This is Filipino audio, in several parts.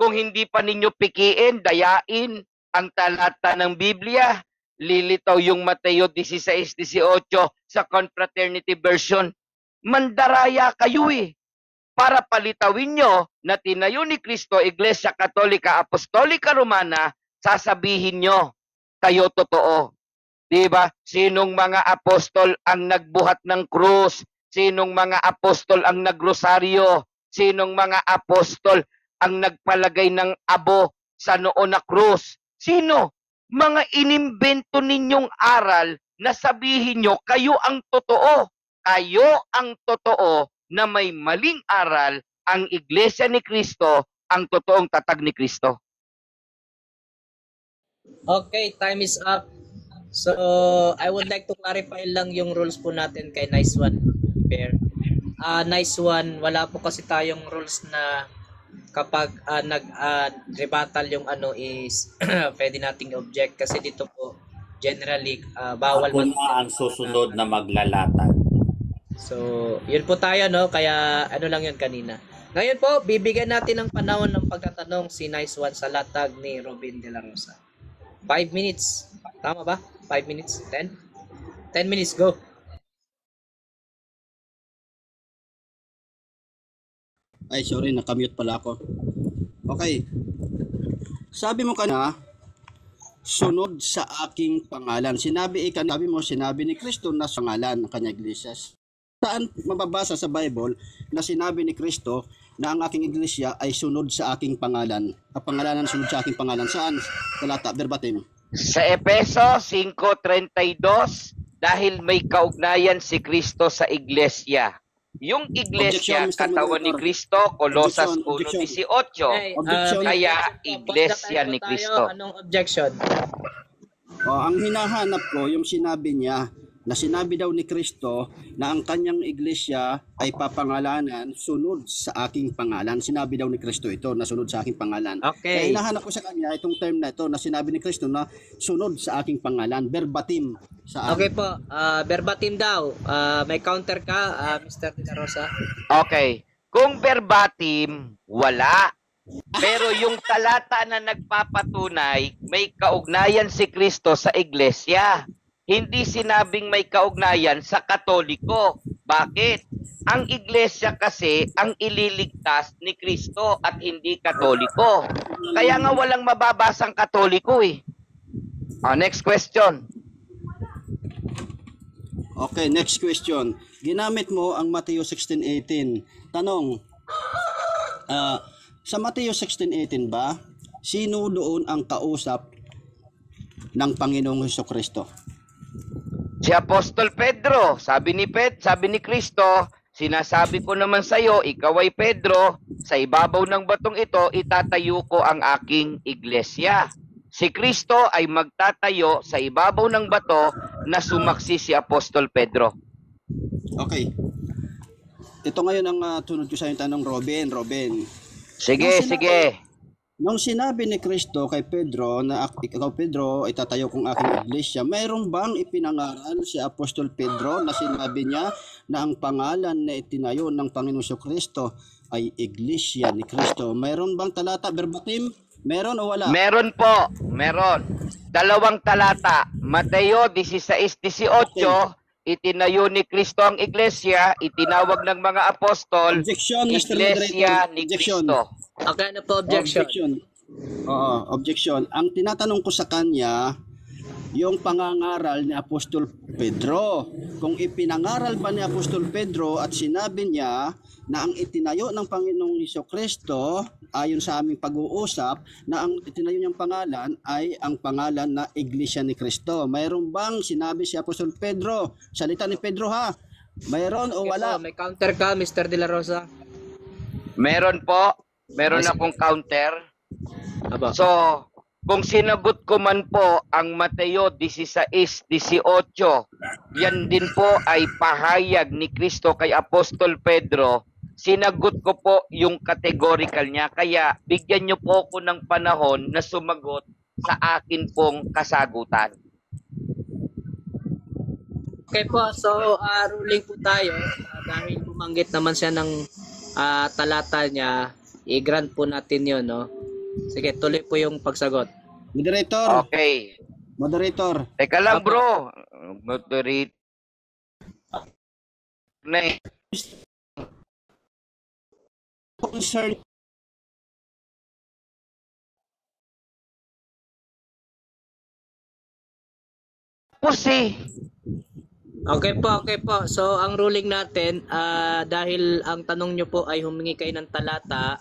Kung hindi pa ninyo pikiin, dayain ang talata ng Biblia, lilitaw yung Mateo 16:18 sa Confraternity Version. Mandaraya kayo eh. Para palitawin nyo na tinayo ni Kristo, Iglesia Katolika Apostolika Romana, sasabihin nyo, kayo totoo. Diba? Sinong mga apostol ang nagbuhat ng krus? Sinong mga apostol ang nagrosaryo? Sinong mga apostol ang nagpalagay ng abo sa noo na krus? Sino? Mga inimbento ninyong aral na sabihin nyo, kayo ang totoo. Kayo ang totoo na may maling aral, ang Iglesia ni Kristo, ang totoong tatag ni Kristo. Okay, time is up. So, I would like to clarify lang yung rules po natin kay Nice One. Pair. Nice One, wala po kasi tayong rules na kapag nag-rebuttal yung ano is pwede nating object kasi dito po generally bawal ako na ang susunod na maglalatag. So, yun po tayo, no? Kaya, ano lang yun kanina. Ngayon po, bibigyan natin ng panahon ng pagtatanong si Nice One sa latag ni Robin De La Rosa. 5 minutes. Tama ba? 5 minutes? 10? 10 minutes, go. Ay, sorry, nakamute pala ako. Okay. Sabi mo kanina, sunod sa aking pangalan. Sinabi ni Kristo na sa pangalan ng kanyang iglesia. Saan mababasa sa Bible na sinabi ni Kristo na ang aking iglesia ay sunod sa aking pangalan? Ang pangalanan sunod sa aking pangalan. Saan? Talata, verbatim. Sa Efeso 5:32, dahil may kaugnayan si Kristo sa iglesia. Yung iglesia, katawan ni Kristo, Kolosas 1:18. Kaya iglesia ni Kristo. Anong objection? Ang hinahanap ko, yung sinabi niya, na sinabi daw ni Kristo na ang kanyang iglesia ay papangalanan sunod sa aking pangalan. Sinabi daw ni Kristo ito na sunod sa aking pangalan. Okay. Kaya hinahanap ko sa kanya itong term na ito na sinabi ni Kristo na sunod sa aking pangalan. Verbatim. Saan? Okay po. Verbatim daw. May counter ka, Mr. De La Rosa? Okay. Kung verbatim, wala. Pero yung talata na nagpapatunay, may kaugnayan si Kristo sa iglesia. Hindi sinabing may kaugnayan sa Katoliko. Bakit? Ang iglesia kasi ang ililigtas ni Kristo at hindi Katoliko. Kaya nga walang mababasang Katoliko eh. Next question. Okay, next question. Ginamit mo ang Mateo 16:18. Tanong, sa Mateo 16:18 ba, sino doon ang kausap ng Panginoong Hesukristo? Si Apostol Pedro, sabi ni Kristo, sinasabi ko naman sa iyo, ikaw ay Pedro, sa ibabaw ng batong ito, itatayo ko ang aking iglesia. Si Kristo ay magtatayo sa ibabaw ng bato na sumaksi si Apostol Pedro. Okay. Ito ngayon ang tunod ko sa yung tanong, Robin. Sige. Nung sinabi ni Kristo kay Pedro na ikaw Pedro ay tatayo kong aking iglesia, mayroon bang ipinangaral si Apostol Pedro na sinabi niya na ang pangalan na itinayo ng Panginoong Kristo ay iglesia ni Kristo? Mayroon bang talata verbatim? Meron o wala? Meron po, meron. Dalawang talata. Mateo 16:18, okay. Itinayo ni Kristo ang iglesia, itinawag ng mga apostol, objection, iglesia ni Kristo. Okay, ano po objection? Objection. Ang tinatanong ko sa kanya, yung pangangaral ni Apostol Pedro. Kung ipinangaral ba ni Apostol Pedro at sinabi niya na ang itinayo ng Panginoong Hesukristo, ayon sa aming pag-uusap, na ang itinayo niyang pangalan ay ang pangalan na Iglesia ni Kristo. Mayroon bang sinabi si Apostol Pedro? Salita ni Pedro ha? Mayroon o wala? May counter ka, Mr. De La Rosa? Meron po. Meron akong counter. Aba. So, kung sinagot ko man po ang Mateo 16:18, yan din po ay pahayag ni Kristo kay Apostol Pedro. Sinagot ko po yung categorical niya. Kaya bigyan niyo po ako ng panahon na sumagot sa akin pong kasagutan. Okay po, so ruling po tayo. Dahil bumanggit naman siya ng talata niya, i-grant po natin yun, no? Sige, tuloy po yung pagsagot. Moderator, Okay. moderator. Teka lang, Apo. bro. Moderate. Na eh. Concern Tapos eh. Okay po. So, ang ruling natin, dahil ang tanong nyo po ay humingi kayo ng talata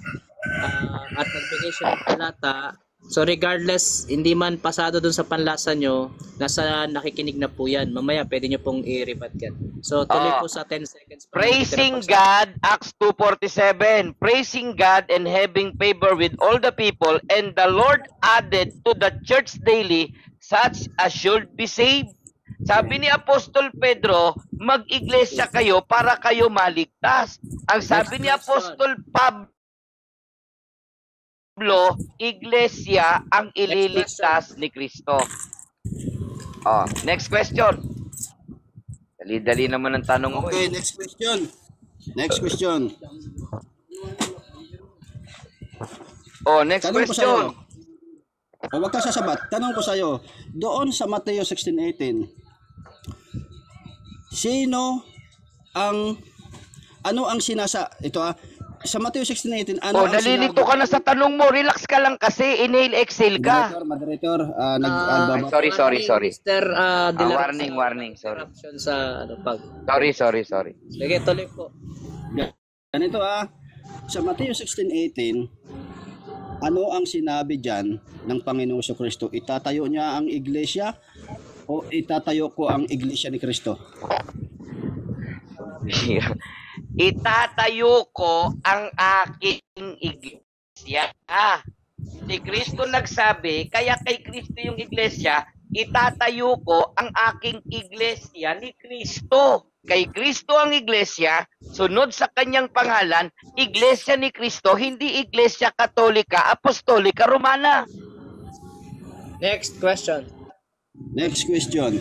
at nagbigay siya ng talata, so regardless, hindi man pasado dun sa panlasa nyo, nasa nakikinig na po yan. Mamaya, pwede nyo pong i-rebut yan. So, tuloy po sa 10 seconds. pa Praising natitira po God, Acts 2:47. Praising God and having favor with all the people, and the Lord added to the church daily such as should be saved. Sabi ni Apostol Pedro, mag-iglesia kayo para kayo maligtas. Ang sabi ni Apostol Pablo, iglesia ang ililigtas ni Kristo. Oh, next question. Dali-dali naman ang tanong mo. Okay, next question. Next question. Oh, next Tanong ko sa'yo. question. O, wag ka sasabat. Tanong ko sa'yo. Doon sa Mateo 16:18, ano ang sa Mateo 16:18, Oh, nalilito ka na sa tanong mo. Relax ka lang kasi. Inhale, exhale ka. Moderator, Ay, sorry. Mr. De La Rosa, Warning. Sorry. interruption sa pag. Sorry. Sige, tuloy po. Ganito sa Mateo 16:18, ano ang sinabi diyan ng Panginoong Kristo? Itatayo niya ang iglesia o itatayo ko ang iglesia ni Kristo? Itatayo ko ang aking iglesia. Si Kristo nagsabi, kaya kay Kristo yung iglesia, itatayo ko ang aking iglesia ni Kristo. Kay Kristo ang iglesia, sunod sa kanyang pangalan, iglesia ni Kristo, hindi iglesia katolika, apostolika, romana. Next question. Next question.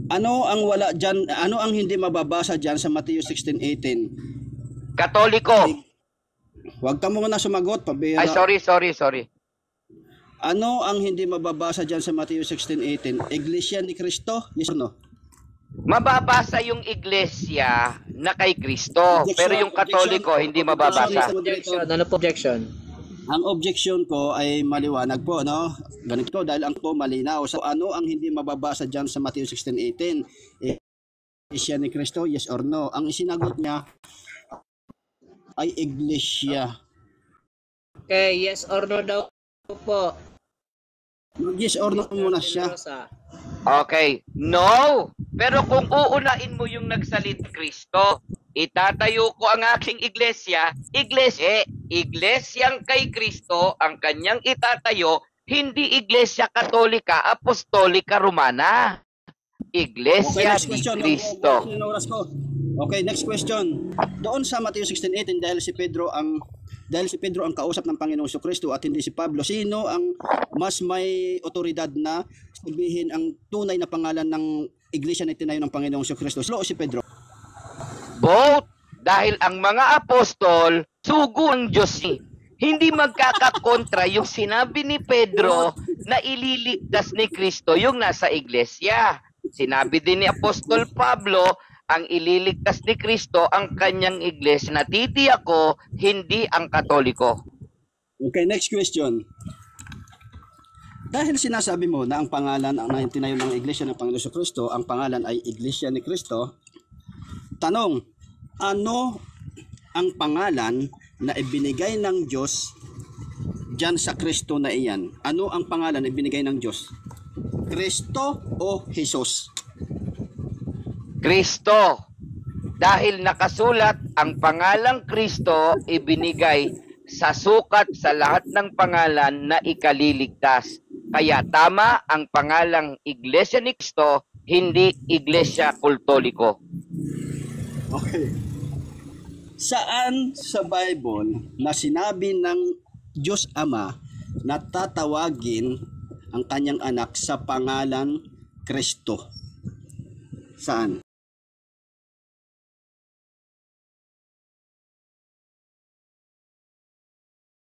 Ano ang wala diyan? Ano ang hindi mababasa diyan sa Mateo 16:18? Katoliko. Huwag ka muna sumagot, pabira. Ay, sorry. Ano ang hindi mababasa diyan sa Mateo 16:18? Iglesia ni Kristo? Yes or no? Mababasa yung iglesia na kay Kristo, Objection, pero yung katoliko objection. hindi mababasa. Objection. Ano po objection? Ang objection ko ay maliwanag po, no? Ganito, dahil ang po malinaw. So, ano ang hindi mababasa dyan sa Mateo 16:18? Iglesia ni Kristo, yes or no? Ang isinagot niya ay iglesia. Okay, yes or no daw po. Yes or no muna siya. Okay, no. Pero kung uunain mo yung nagsalit Kristo, itatayo ko ang aking iglesyang kay Kristo ang kanyang itatayo, hindi iglesia katolika, apostolika, romana. Iglesia ni Kristo. Okay, next question. Doon sa Mateo 16:18, dahil si Pedro ang kausap ng Panginoong Kristo at hindi si Pablo, sino ang mas may otoridad na sabihin ang tunay na pangalan ng iglesia na tinayo ng Panginoong Kristo? O si Pedro? Both. Dahil ang mga apostol, sugo ang Diyos. Hindi magkakakontra yung sinabi ni Pedro na ililigtas ni Kristo yung nasa iglesia. Sinabi din ni Apostol Pablo, ang ililigtas ni Kristo ang kanyang iglesia. Natitiyak ko, hindi ang katoliko. Okay, next question. Dahil sinasabi mo na ang pangalan ang tinayo ng iglesia ng Panginoong Kristo, ang pangalan ay Iglesia ni Kristo, tanong, ano ang pangalan na ibinigay ng Diyos diyan sa Kristo na iyan? Ano ang pangalan na ibinigay ng Diyos? Kristo o Jesus? Kristo. Dahil nakasulat ang pangalang Kristo ibinigay sa sukat sa lahat ng pangalan na ikaliligtas. Kaya tama ang pangalang Iglesia ni Kristo, hindi Iglesia Katoliko. Okay. Saan sa Bible na sinabi ng Diyos Ama na tatawagin ang kanyang anak sa pangalan Kristo? Saan?